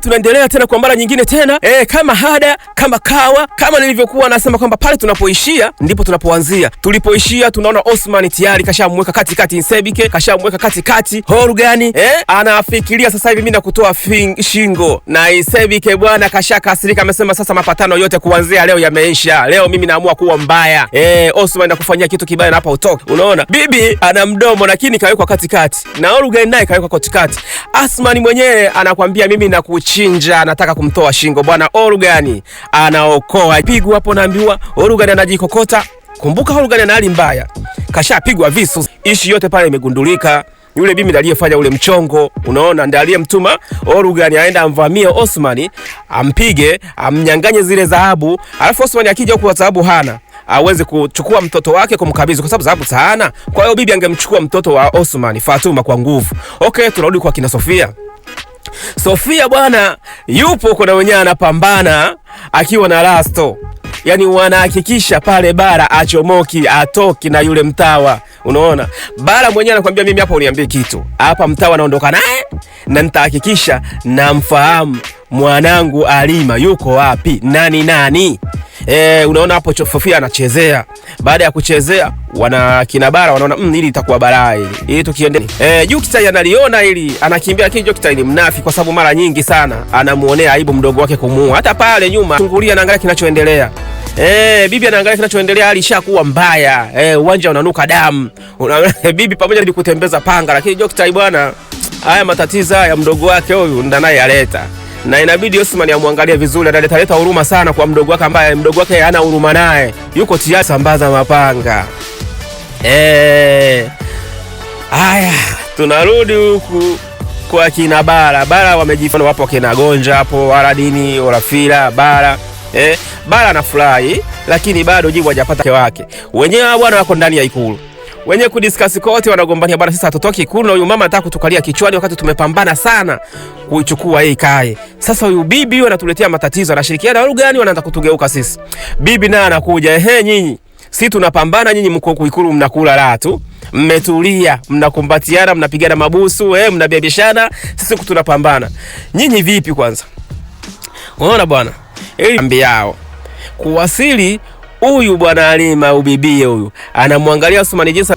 Tunaendelea tena kwa mara nyingine tena. Kama hada, kama kawa, kama nilivyokuwa nasema kwamba pale tunapoishia ndipo tunapoanzia. Tulipoishia tunaona Osman tayari kashamweka katikati Nsebike, kashamweka katikati Horgan. Anafikiria sasa hivi mimi nakutoa shingo. Na Nsebike bwana kashakasirika, amesema sasa mapatano yote kuanzia leo yameisha. Leo mimi naamua kuwa mbaya. Osman nakufanyia kitu kibaya na hapa utoke. Unaona? Bibi ana mdomo lakini kawekwa katikati. Na Horgan naye kawekwa katikati. Osman mwenyewe anakuambia mimi nakuchinja, anataka kumtoa shingo. Bwana Horgan anaokoa. Pigwa hapo naambiwa Horgan anajikokota. Kumbuka Horgan ana hali mbaya. Kashapigwa visu. Ishi yote pale imegundulika. Yule bibi ndiye aliyefanya ule mchongo. Unaona, ndiye aliyemtuma Horgan aenda amvamie Osman, ampige, amnyanganye zile dhahabu. Alafu Osman akija kwa dhahabu hana, aweze kuchukua mtoto wake kumkabidhi kwa sababu dhahabu hana. Kwa hiyo bibi angemchukua mtoto wa Osman, Fatuma, kwa nguvu. Okay, tunarudi kwa kina Sofia. Sofia bwana yupo kuna wenyewe anapambana akiwa na Rasto. Yaani wanahakikisha pale Bara achomoki, atoki na yule Mtawa. Unaona? Bara mwenyewe anakuambia mimi hapa uniambie kitu. Hapa Mtawa naondoka naye na nitahakikisha namfahamu mwanangu Halima yuko wapi, nani. Unaona hapo Sofia anachezea. Baada ya kuchezea wana kina Bara wanaona hili itakuwa balaa hili. Ili tukiende. Jukita analiona hili, anakimbia, lakini Jukita ni mnafi kwa sababu mara nyingi sana anamuonea aibu mdogo wake kumuua. Hata pale nyuma tungulia anaangalia kinachoendelea. Bibi anaangalia kinachoendelea, hali ishakuwa mbaya. Uwanja unanuka damu. Bibi pamoja na kutembeza panga, lakini Jukita bwana haya matatizo ya mdogo wake huyu ndo naye aleta. Na inabidi Osman amwangalie vizuri, analeta huruma sana kwa mdogo wake ambaye mdogo wake hana huruma naye. Yuko tayari sambaza mapanga. Haya, tunarudi huku kwa kina Bara. Bara wamejifanya wapo kina Gonja hapo, Aladini, Orafila, Bara. Bara anafurahi lakini bado jibu hajapata mke wake. Wenyewe bwana wako ndani ya ikulu. Wenye kudiscuss kote wanagombania bwana, sasa hatutoki ikulu na huyu mama anataka kutukalia kichwani wakati tumepambana sana kuichukua hii kae. Sasa huyu bibi yeye anatuletea matatizo, anashirikiana na Horgan, wanaanza kutugeuka sisi. Bibi naye anakuja, nyinyi si tunapambana, nyinyi mko ikulu mnakula raha tu. Mmetulia, mnakumbatiana, mnapigana mabusu, mnabebeshana, sisi tunapambana. Nyinyi vipi kwanza? Unaona bwana? Ambiao kuwasili huyu bwana Halima ubibie huyu anamwangalia Osman jinsi